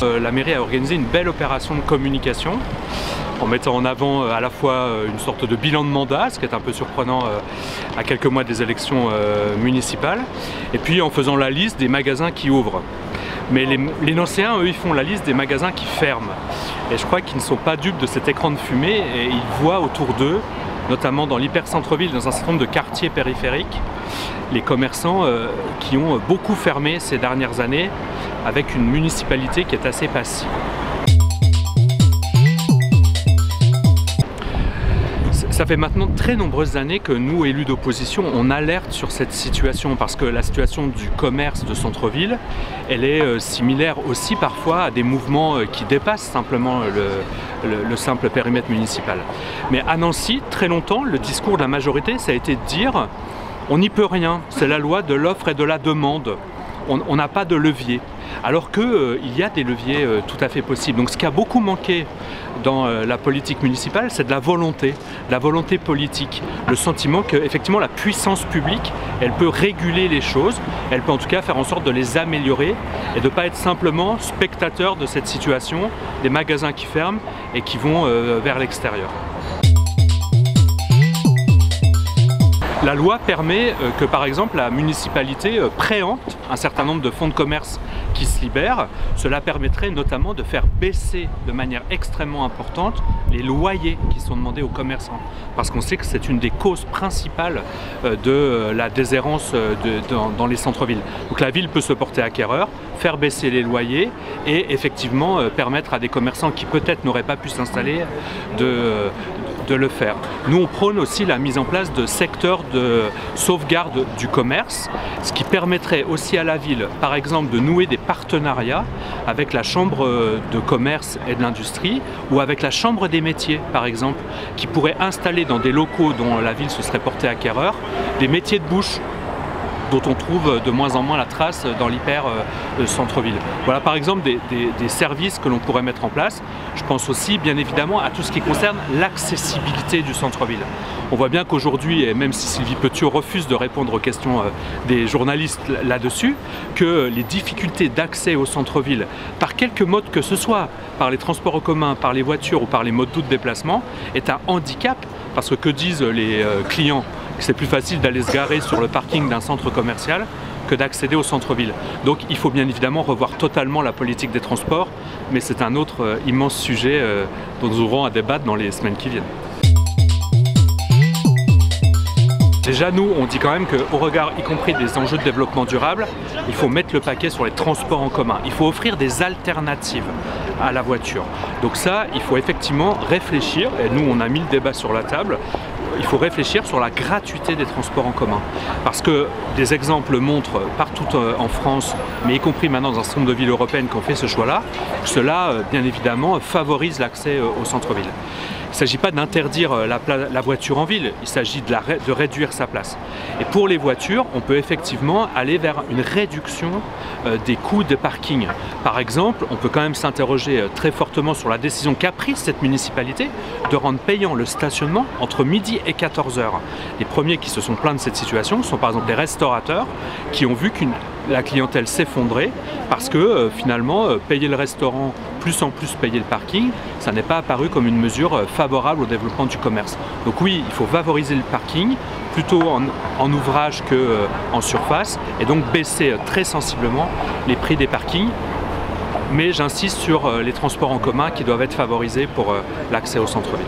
La mairie a organisé une belle opération de communication en mettant en avant à la fois une sorte de bilan de mandat, ce qui est un peu surprenant à quelques mois des élections municipales, et puis en faisant la liste des magasins qui ouvrent. Mais les Nancéens, eux, ils font la liste des magasins qui ferment. Et je crois qu'ils ne sont pas dupes de cet écran de fumée et ils voient autour d'eux, notamment dans l'hyper-centre-ville, dans un certain nombre de quartiers périphériques, les commerçants qui ont beaucoup fermé ces dernières années avec une municipalité qui est assez passive. Ça fait maintenant de très nombreuses années que nous, élus d'opposition, on alerte sur cette situation parce que la situation du commerce de centre-ville, elle est similaire aussi parfois à des mouvements qui dépassent simplement le simple périmètre municipal. Mais à Nancy, très longtemps, le discours de la majorité, ça a été de dire on n'y peut rien, c'est la loi de l'offre et de la demande, on n'a pas de levier. Alors qu'il y a des leviers tout à fait possibles. Donc ce qui a beaucoup manqué dans la politique municipale, c'est de la volonté politique. Le sentiment qu'effectivement la puissance publique, elle peut réguler les choses, elle peut en tout cas faire en sorte de les améliorer et de ne pas être simplement spectateur de cette situation, des magasins qui ferment et qui vont vers l'extérieur. La loi permet que par exemple la municipalité préempte un certain nombre de fonds de commerce qui se libèrent. Cela permettrait notamment de faire baisser de manière extrêmement importante les loyers qui sont demandés aux commerçants. Parce qu'on sait que c'est une des causes principales de la déshérence dans les centres-villes. Donc la ville peut se porter acquéreur, faire baisser les loyers et effectivement permettre à des commerçants qui peut-être n'auraient pas pu s'installer de le faire. Nous on prône aussi la mise en place de secteurs de sauvegarde du commerce, ce qui permettrait aussi à la ville, par exemple, de nouer des partenariats avec la chambre de commerce et de l'industrie ou avec la chambre des métiers, par exemple, qui pourrait installer dans des locaux dont la ville se serait portée acquéreur des métiers de bouche dont on trouve de moins en moins la trace dans l'hyper centre-ville. Voilà par exemple des services que l'on pourrait mettre en place. Je pense aussi bien évidemment à tout ce qui concerne l'accessibilité du centre-ville. On voit bien qu'aujourd'hui, et même si Sylvie Petiot refuse de répondre aux questions des journalistes là-dessus, que les difficultés d'accès au centre-ville, par quelque mode que ce soit, par les transports en commun, par les voitures ou par les modes de déplacement, est un handicap parce que disent les clients? C'est plus facile d'aller se garer sur le parking d'un centre commercial que d'accéder au centre-ville. Donc il faut bien évidemment revoir totalement la politique des transports, mais c'est un autre immense sujet dont nous aurons à débattre dans les semaines qui viennent. Déjà nous, on dit quand même qu'au regard, y compris des enjeux de développement durable, il faut mettre le paquet sur les transports en commun. Il faut offrir des alternatives à la voiture. Donc ça, il faut effectivement réfléchir, et nous on a mis le débat sur la table, il faut réfléchir sur la gratuité des transports en commun. Parce que des exemples montrent partout en France, mais y compris maintenant dans un certain nombre de villes européennes qui ont fait ce choix-là, cela bien évidemment favorise l'accès au centre-ville. Il ne s'agit pas d'interdire la voiture en ville, il s'agit de réduire sa place. Et pour les voitures, on peut effectivement aller vers une réduction des coûts de parking. Par exemple, on peut quand même s'interroger très fortement sur la décision qu'a prise cette municipalité de rendre payant le stationnement entre midi et 14 h. Les premiers qui se sont plaints de cette situation sont par exemple les restaurateurs qui ont vu la clientèle s'effondrer parce que finalement payer le restaurant plus en plus payer le parking, ça n'est pas apparu comme une mesure favorable au développement du commerce. Donc oui, il faut favoriser le parking plutôt en ouvrage qu'en surface et donc baisser très sensiblement les prix des parkings. Mais j'insiste sur les transports en commun qui doivent être favorisés pour l'accès au centre-ville.